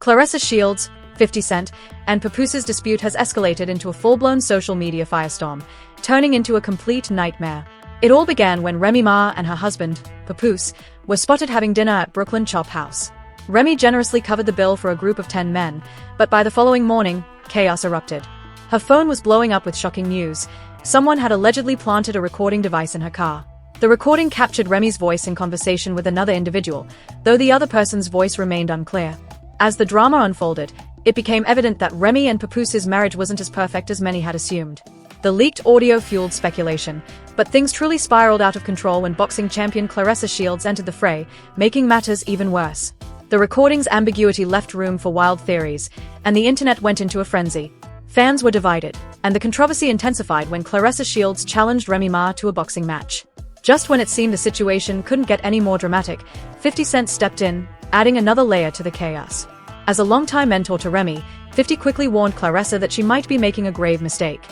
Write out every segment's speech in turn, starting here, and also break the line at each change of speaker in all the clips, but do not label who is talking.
Claressa Shields, 50 Cent, and Papoose's dispute has escalated into a full-blown social media firestorm, turning into a complete nightmare. It all began when Remy Ma and her husband, Papoose, were spotted having dinner at Brooklyn Chop House. Remy generously covered the bill for a group of 10 men, but by the following morning, chaos erupted. Her phone was blowing up with shocking news. Someone had allegedly planted a recording device in her car. The recording captured Remy's voice in conversation with another individual, though the other person's voice remained unclear. As the drama unfolded, it became evident that Remy and Papoose's marriage wasn't as perfect as many had assumed. The leaked audio fueled speculation, but things truly spiraled out of control when boxing champion Claressa Shields entered the fray, making matters even worse. The recording's ambiguity left room for wild theories, and the internet went into a frenzy. Fans were divided, and the controversy intensified when Claressa Shields challenged Remy Ma to a boxing match. Just when it seemed the situation couldn't get any more dramatic, 50 Cent stepped in, adding another layer to the chaos. As a longtime mentor to Remy, 50 quickly warned Claressa that she might be making a grave mistake.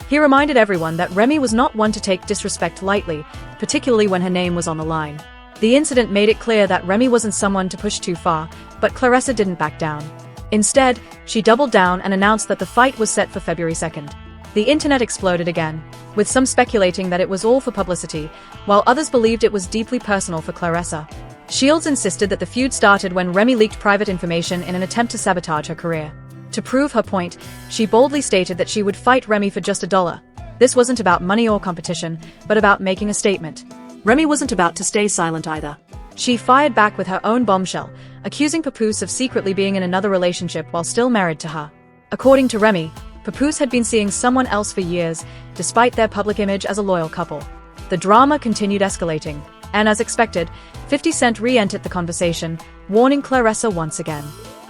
He reminded everyone that Remy was not one to take disrespect lightly, particularly when her name was on the line. The incident made it clear that Remy wasn't someone to push too far, but Claressa didn't back down. Instead, she doubled down and announced that the fight was set for February 2nd. The internet exploded again, with some speculating that it was all for publicity, while others believed it was deeply personal for Claressa. Shields insisted that the feud started when Remy leaked private information in an attempt to sabotage her career. To prove her point, she boldly stated that she would fight Remy for just $1. This wasn't about money or competition, but about making a statement. Remy wasn't about to stay silent either. She fired back with her own bombshell, accusing Papoose of secretly being in another relationship while still married to her. According to Remy, Papoose had been seeing someone else for years, despite their public image as a loyal couple. The drama continued escalating, and as expected, 50 Cent re-entered the conversation, warning Claressa once again.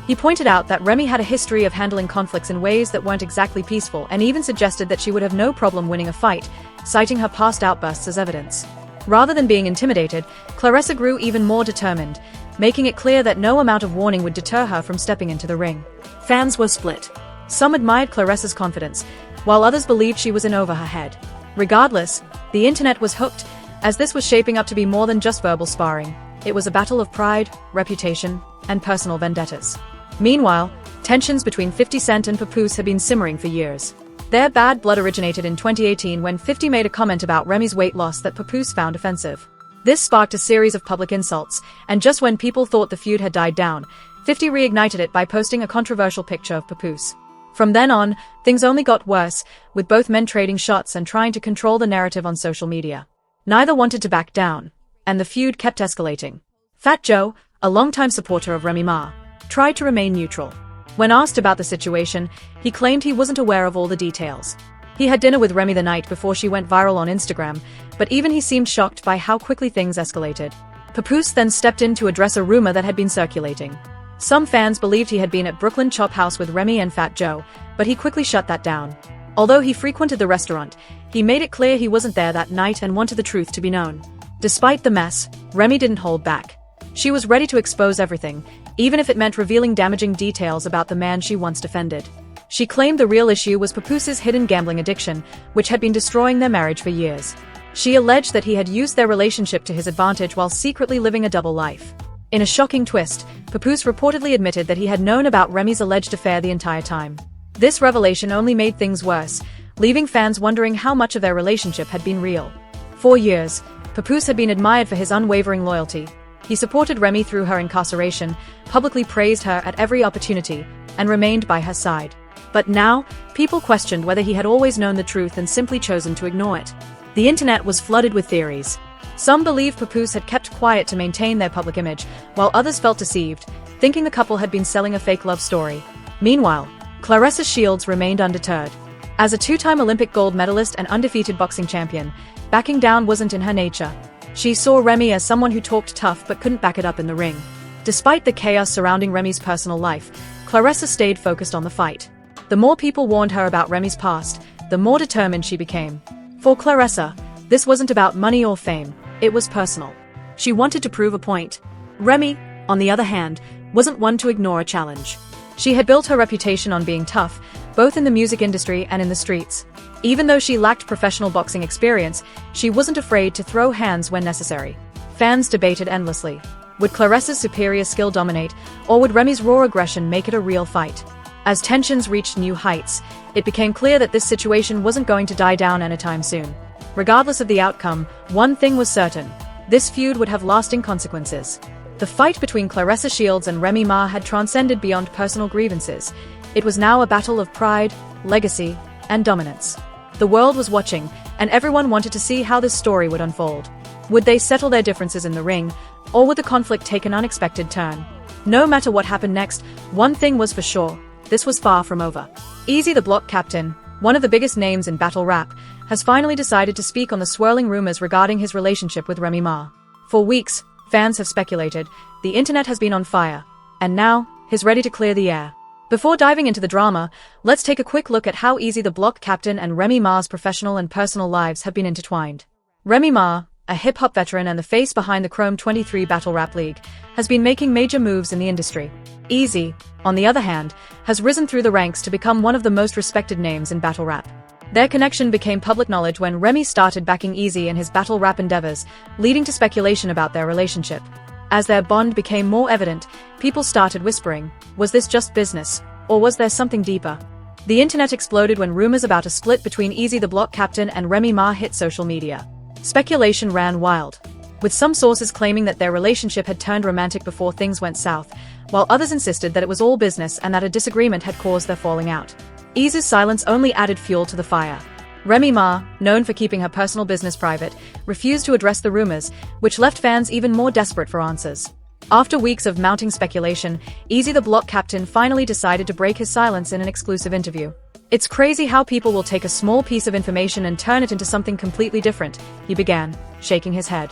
He pointed out that Remy had a history of handling conflicts in ways that weren't exactly peaceful and even suggested that she would have no problem winning a fight, citing her past outbursts as evidence. Rather than being intimidated, Claressa grew even more determined, making it clear that no amount of warning would deter her from stepping into the ring. Fans were split. Some admired Claressa's confidence, while others believed she was in over her head. Regardless, the internet was hooked, as this was shaping up to be more than just verbal sparring. It was a battle of pride, reputation, and personal vendettas. Meanwhile, tensions between 50 Cent and Papoose had been simmering for years. Their bad blood originated in 2018 when 50 made a comment about Remy's weight loss that Papoose found offensive. This sparked a series of public insults, and just when people thought the feud had died down, 50 reignited it by posting a controversial picture of Papoose. From then on, things only got worse, with both men trading shots and trying to control the narrative on social media. Neither wanted to back down, and the feud kept escalating. Fat Joe, a longtime supporter of Remy Ma, tried to remain neutral. When asked about the situation, he claimed he wasn't aware of all the details. He had dinner with Remy the night before she went viral on Instagram, but even he seemed shocked by how quickly things escalated. Papoose then stepped in to address a rumor that had been circulating. Some fans believed he had been at Brooklyn Chop House with Remy and Fat Joe, but he quickly shut that down. Although he frequented the restaurant, he made it clear he wasn't there that night and wanted the truth to be known. Despite the mess, Remy didn't hold back. She was ready to expose everything, even if it meant revealing damaging details about the man she once defended. She claimed the real issue was Papoose's hidden gambling addiction, which had been destroying their marriage for years. She alleged that he had used their relationship to his advantage while secretly living a double life. In a shocking twist, Papoose reportedly admitted that he had known about Remy's alleged affair the entire time. This revelation only made things worse, leaving fans wondering how much of their relationship had been real. For years, Papoose had been admired for his unwavering loyalty. He supported Remy through her incarceration, publicly praised her at every opportunity, and remained by her side. But now, people questioned whether he had always known the truth and simply chosen to ignore it. The internet was flooded with theories. Some believed Papoose had kept quiet to maintain their public image, while others felt deceived, thinking the couple had been selling a fake love story. Meanwhile, Claressa Shields remained undeterred. As a two-time Olympic gold medalist and undefeated boxing champion, backing down wasn't in her nature. She saw Remy as someone who talked tough but couldn't back it up in the ring. Despite the chaos surrounding Remy's personal life, Claressa stayed focused on the fight. The more people warned her about Remy's past, the more determined she became. For Claressa, this wasn't about money or fame, it was personal. She wanted to prove a point. Remy, on the other hand, wasn't one to ignore a challenge. She had built her reputation on being tough, both in the music industry and in the streets. Even though she lacked professional boxing experience, she wasn't afraid to throw hands when necessary. Fans debated endlessly. Would Claressa's superior skill dominate, or would Remy's raw aggression make it a real fight? As tensions reached new heights, it became clear that this situation wasn't going to die down anytime soon. Regardless of the outcome, one thing was certain: this feud would have lasting consequences. The fight between Claressa Shields and Remy Ma had transcended beyond personal grievances. It was now a battle of pride, legacy, and dominance. The world was watching, and everyone wanted to see how this story would unfold. Would they settle their differences in the ring, or would the conflict take an unexpected turn? No matter what happened next, one thing was for sure: this was far from over. Eazy The Block Captain, one of the biggest names in battle rap, has finally decided to speak on the swirling rumors regarding his relationship with Remy Ma. For weeks, fans have speculated, the internet has been on fire, and now, he's ready to clear the air. Before diving into the drama, let's take a quick look at how Eazy The Block Captain and Remy Ma's professional and personal lives have been intertwined. Remy Ma, a hip-hop veteran and the face behind the Chrome 23 Battle Rap League, has been making major moves in the industry. Eazy, on the other hand, has risen through the ranks to become one of the most respected names in battle rap. Their connection became public knowledge when Remy started backing Eazy in his battle rap endeavors, leading to speculation about their relationship. As their bond became more evident, people started whispering, was this just business, or was there something deeper? The internet exploded when rumors about a split between Eazy The Block Captain and Remy Ma hit social media. Speculation ran wild, with some sources claiming that their relationship had turned romantic before things went south, while others insisted that it was all business and that a disagreement had caused their falling out. Eazy's silence only added fuel to the fire. Remy Ma, known for keeping her personal business private, refused to address the rumors, which left fans even more desperate for answers. After weeks of mounting speculation, Eazy The Block Captain finally decided to break his silence in an exclusive interview. "It's crazy how people will take a small piece of information and turn it into something completely different," he began, shaking his head.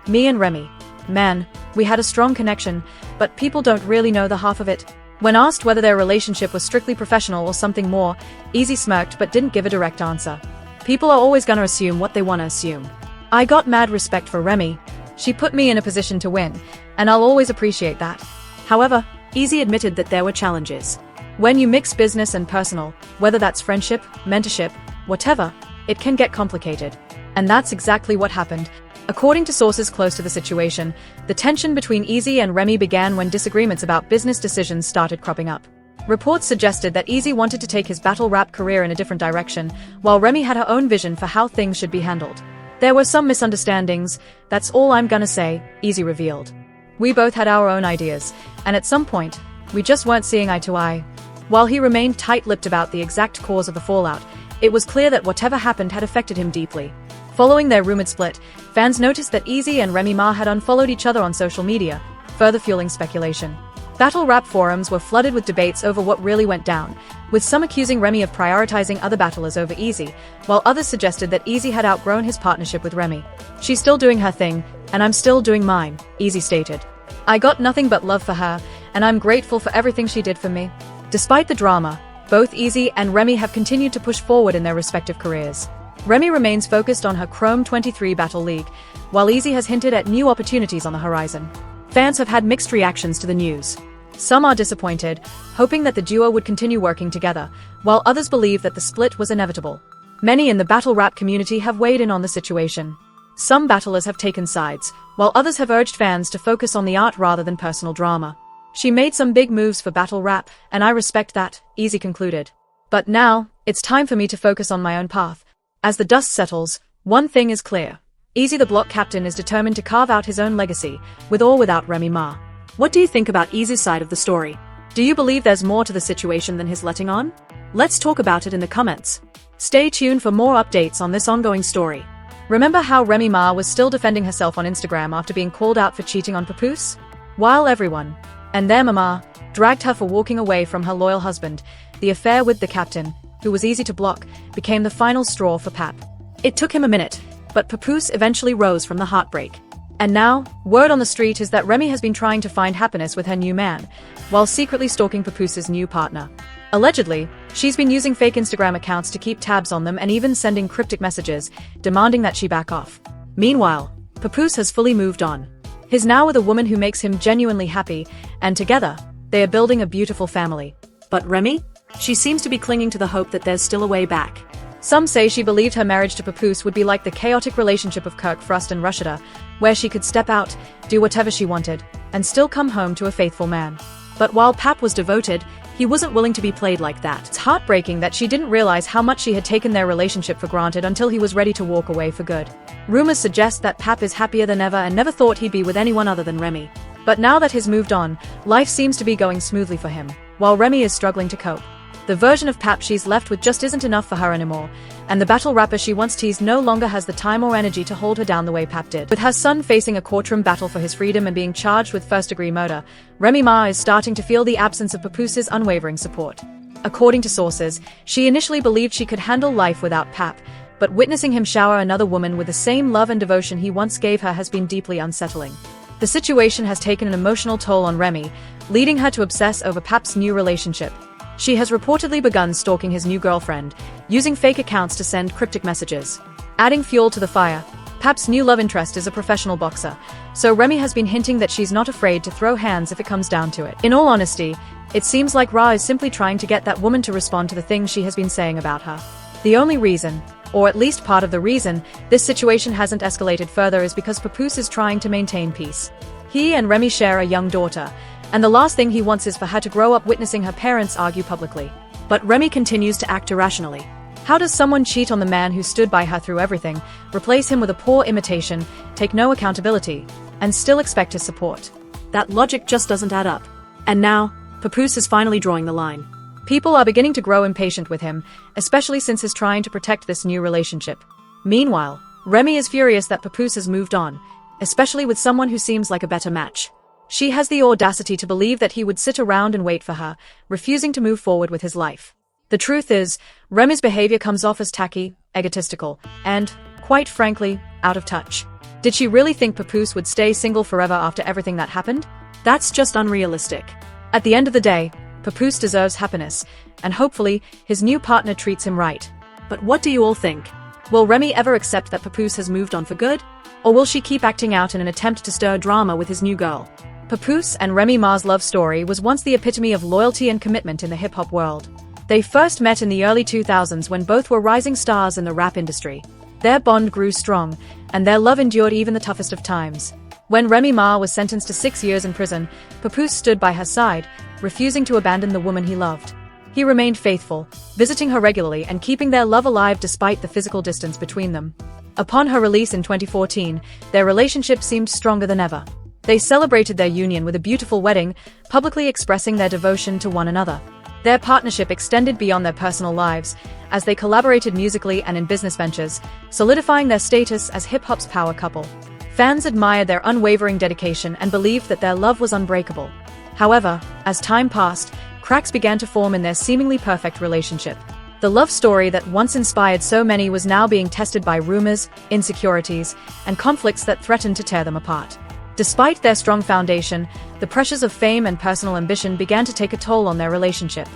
"Me and Remy, man, we had a strong connection, but people don't really know the half of it." When asked whether their relationship was strictly professional or something more, Eazy smirked but didn't give a direct answer. "People are always gonna assume what they wanna assume. I got mad respect for Remy. She put me in a position to win, and I'll always appreciate that." However, Eazy admitted that there were challenges. When you mix business and personal, whether that's friendship, mentorship, whatever, it can get complicated. And that's exactly what happened. According to sources close to the situation, the tension between Eazy and Remy began when disagreements about business decisions started cropping up. Reports suggested that Eazy wanted to take his battle rap career in a different direction, while Remy had her own vision for how things should be handled. "There were some misunderstandings, that's all I'm gonna say," Eazy revealed. "We both had our own ideas, and at some point, we just weren't seeing eye to eye." While he remained tight-lipped about the exact cause of the fallout, it was clear that whatever happened had affected him deeply. Following their rumored split, fans noticed that Eazy and Remy Ma had unfollowed each other on social media, further fueling speculation. Battle rap forums were flooded with debates over what really went down, with some accusing Remy of prioritizing other battlers over Eazy, while others suggested that Eazy had outgrown his partnership with Remy. "She's still doing her thing, and I'm still doing mine," Eazy stated. "I got nothing but love for her, and I'm grateful for everything she did for me." Despite the drama, both Eazy and Remy have continued to push forward in their respective careers. Remy remains focused on her Chrome 23 Battle League, while Eazy has hinted at new opportunities on the horizon. Fans have had mixed reactions to the news. Some are disappointed, hoping that the duo would continue working together, while others believe that the split was inevitable. Many in the battle rap community have weighed in on the situation. Some battlers have taken sides, while others have urged fans to focus on the art rather than personal drama. "She made some big moves for battle rap, and I respect that," Eazy concluded. "But now, it's time for me to focus on my own path. As the dust settles, one thing is clear. Eazy The Block Captain is determined to carve out his own legacy, with or without Remy Ma." What do you think about Eazy's side of the story? Do you believe there's more to the situation than his letting on? Let's talk about it in the comments. Stay tuned for more updates on this ongoing story. Remember how Remy Ma was still defending herself on Instagram after being called out for cheating on Papoose? While everyone, and their mama, dragged her for walking away from her loyal husband, the affair with the captain, who was easy to block, became the final straw for Pap. It took him a minute, but Papoose eventually rose from the heartbreak. And now, word on the street is that Remy has been trying to find happiness with her new man, while secretly stalking Papoose's new partner. Allegedly, she's been using fake Instagram accounts to keep tabs on them and even sending cryptic messages, demanding that she back off. Meanwhile, Papoose has fully moved on. He's now with a woman who makes him genuinely happy, and together, they are building a beautiful family. But Remy? She seems to be clinging to the hope that there's still a way back. Some say she believed her marriage to Papoose would be like the chaotic relationship of Kirk Frost and Rashida, where she could step out, do whatever she wanted, and still come home to a faithful man. But while Pap was devoted, he wasn't willing to be played like that. It's heartbreaking that she didn't realize how much she had taken their relationship for granted until he was ready to walk away for good. Rumors suggest that Pap is happier than ever and never thought he'd be with anyone other than Remy. But now that he's moved on, life seems to be going smoothly for him, while Remy is struggling to cope. The version of Pap she's left with just isn't enough for her anymore, and the battle rapper she once teased no longer has the time or energy to hold her down the way Pap did. With her son facing a courtroom battle for his freedom and being charged with first-degree murder, Remy Ma is starting to feel the absence of Papoose's unwavering support. According to sources, she initially believed she could handle life without Pap, but witnessing him shower another woman with the same love and devotion he once gave her has been deeply unsettling. The situation has taken an emotional toll on Remy, leading her to obsess over Pap's new relationship. She has reportedly begun stalking his new girlfriend, using fake accounts to send cryptic messages. Adding fuel to the fire, Pap's new love interest is a professional boxer, so Remy has been hinting that she's not afraid to throw hands if it comes down to it. In all honesty, it seems like Ra is simply trying to get that woman to respond to the things she has been saying about her. The only reason, or at least part of the reason, this situation hasn't escalated further is because Papoose is trying to maintain peace. He and Remy share a young daughter, and the last thing he wants is for her to grow up witnessing her parents argue publicly. But Remy continues to act irrationally. How does someone cheat on the man who stood by her through everything, replace him with a poor imitation, take no accountability, and still expect his support? That logic just doesn't add up. And now, Papoose is finally drawing the line. People are beginning to grow impatient with him, especially since he's trying to protect this new relationship. Meanwhile, Remy is furious that Papoose has moved on, especially with someone who seems like a better match. She has the audacity to believe that he would sit around and wait for her, refusing to move forward with his life. The truth is, Remy's behavior comes off as tacky, egotistical, and, quite frankly, out of touch. Did she really think Papoose would stay single forever after everything that happened? That's just unrealistic. At the end of the day, Papoose deserves happiness, and hopefully, his new partner treats him right. But what do you all think? Will Remy ever accept that Papoose has moved on for good? Or will she keep acting out in an attempt to stir drama with his new girl? Papoose and Remy Ma's love story was once the epitome of loyalty and commitment in the hip-hop world. They first met in the early 2000s when both were rising stars in the rap industry. Their bond grew strong, and their love endured even the toughest of times. When Remy Ma was sentenced to 6 years in prison, Papoose stood by her side, refusing to abandon the woman he loved. He remained faithful, visiting her regularly and keeping their love alive despite the physical distance between them. Upon her release in 2014, their relationship seemed stronger than ever. They celebrated their union with a beautiful wedding, publicly expressing their devotion to one another. Their partnership extended beyond their personal lives, as they collaborated musically and in business ventures, solidifying their status as hip-hop's power couple. Fans admired their unwavering dedication and believed that their love was unbreakable. However, as time passed, cracks began to form in their seemingly perfect relationship. The love story that once inspired so many was now being tested by rumors, insecurities, and conflicts that threatened to tear them apart. Despite their strong foundation, the pressures of fame and personal ambition began to take a toll on their relationship.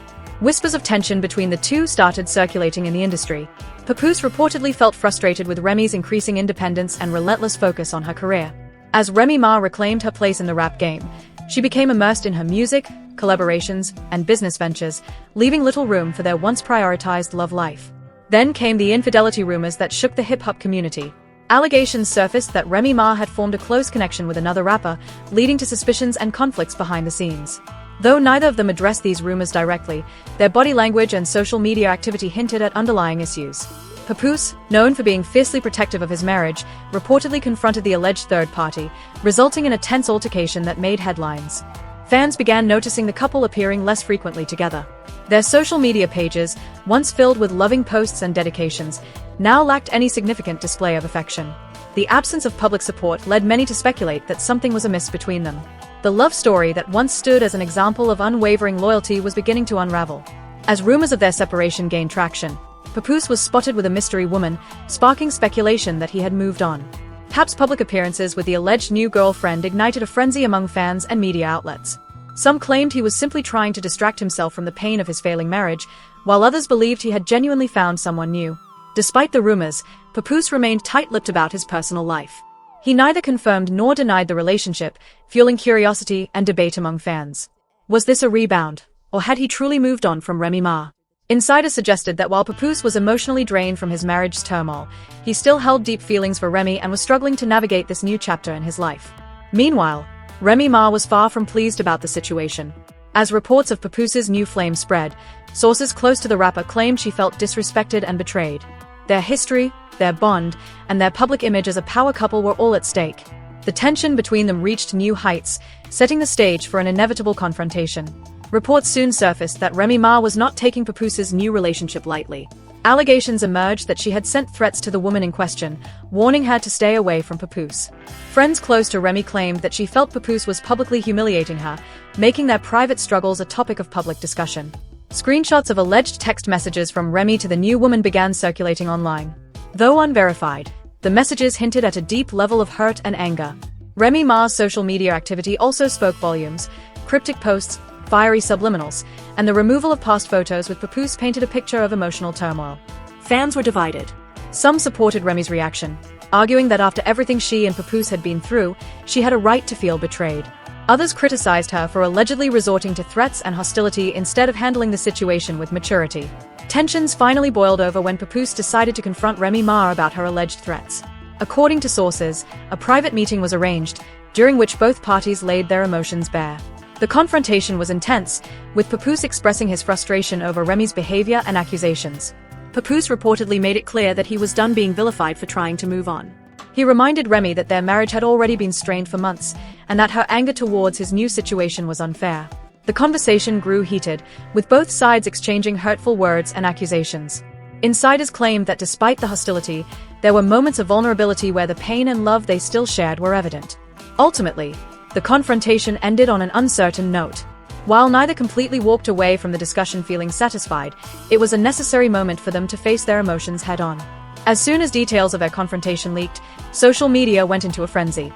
Whispers of tension between the two started circulating in the industry. Papoose reportedly felt frustrated with Remy's increasing independence and relentless focus on her career. As Remy Ma reclaimed her place in the rap game, she became immersed in her music, collaborations, and business ventures, leaving little room for their once prioritized love life. Then came the infidelity rumors that shook the hip-hop community. Allegations surfaced that Remy Ma had formed a close connection with another rapper, leading to suspicions and conflicts behind the scenes. Though neither of them addressed these rumors directly, their body language and social media activity hinted at underlying issues. Papoose, known for being fiercely protective of his marriage, reportedly confronted the alleged third party, resulting in a tense altercation that made headlines. Fans began noticing the couple appearing less frequently together. Their social media pages, once filled with loving posts and dedications, now lacked any significant display of affection. The absence of public support led many to speculate that something was amiss between them. The love story that once stood as an example of unwavering loyalty was beginning to unravel. As rumors of their separation gained traction, Papoose was spotted with a mystery woman, sparking speculation that he had moved on. Pap's public appearances with the alleged new girlfriend ignited a frenzy among fans and media outlets. Some claimed he was simply trying to distract himself from the pain of his failing marriage, while others believed he had genuinely found someone new. Despite the rumors, Papoose remained tight-lipped about his personal life. He neither confirmed nor denied the relationship, fueling curiosity and debate among fans. Was this a rebound, or had he truly moved on from Remy Ma? Insiders suggested that while Papoose was emotionally drained from his marriage's turmoil, he still held deep feelings for Remy and was struggling to navigate this new chapter in his life. Meanwhile, Remy Ma was far from pleased about the situation. As reports of Papoose's new flame spread, sources close to the rapper claimed she felt disrespected and betrayed. Their history, their bond, and their public image as a power couple were all at stake. The tension between them reached new heights, setting the stage for an inevitable confrontation. Reports soon surfaced that Remy Ma was not taking Papoose's new relationship lightly. Allegations emerged that she had sent threats to the woman in question, warning her to stay away from Papoose. Friends close to Remy claimed that she felt Papoose was publicly humiliating her, making their private struggles a topic of public discussion. Screenshots of alleged text messages from Remy to the new woman began circulating online. Though unverified, the messages hinted at a deep level of hurt and anger. Remy Ma's social media activity also spoke volumes. Cryptic posts, fiery subliminals, and the removal of past photos with Papoose painted a picture of emotional turmoil. Fans were divided. Some supported Remy's reaction, arguing that after everything she and Papoose had been through, she had a right to feel betrayed. Others criticized her for allegedly resorting to threats and hostility instead of handling the situation with maturity. Tensions finally boiled over when Papoose decided to confront Remy Ma about her alleged threats. According to sources, a private meeting was arranged, during which both parties laid their emotions bare. The confrontation was intense, with Papoose expressing his frustration over Remy's behavior and accusations. Papoose reportedly made it clear that he was done being vilified for trying to move on. He reminded Remy that their marriage had already been strained for months, and that her anger towards his new situation was unfair. The conversation grew heated, with both sides exchanging hurtful words and accusations. Insiders claimed that despite the hostility, there were moments of vulnerability where the pain and love they still shared were evident. Ultimately, the confrontation ended on an uncertain note. While neither completely walked away from the discussion feeling satisfied, it was a necessary moment for them to face their emotions head-on. As soon as details of their confrontation leaked, social media went into a frenzy.